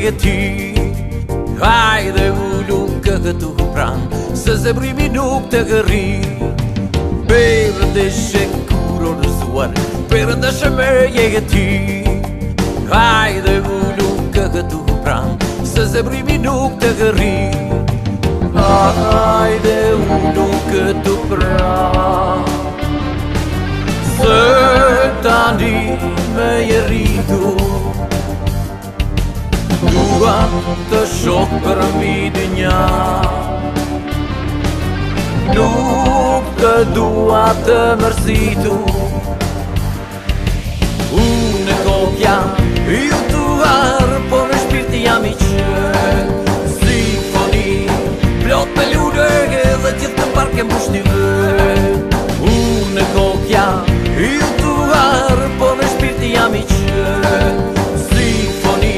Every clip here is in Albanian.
e ty. Hajde ullu këtu pran, se zemrimi nuk të gërri. Perëndeshe kur orëzuar, perëndeshe me e ty. Hajde ullu këtu pran, se zemrimi nuk të gërri. Hajde ullu këtu pran, se tani me e rritu. Dua të shoh për mi dënja, nuk të dua të mërzitu. Unë e kokja, ju tuar, po në shpirti jam i qënë. Simfoni, plot me lune dhe gjithë të parke mbush një vë. Unë e kokja, ju tuar, po në shpirti jam i qënë. Simfoni,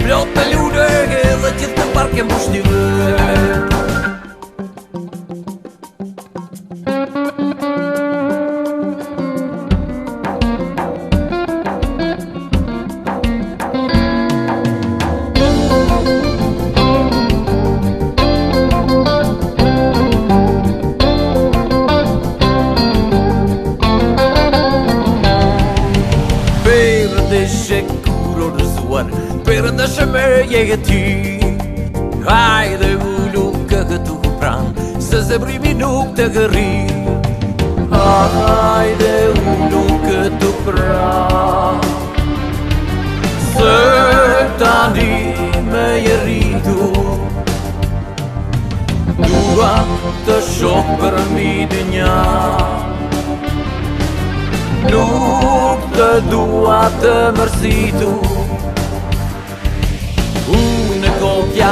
plot me lune dhe gjithë të parke mbush një vë. Perëndeshe kur orëzuar, perëndeshe me e ty. Hajde ullu këtu pran, se zemrimi nuk të gërri. Hajde ullu këtu pran, se tani me e rritu. Dua të shoh për mi dënja, nuk të dua të mërzitu. Unë e kokja,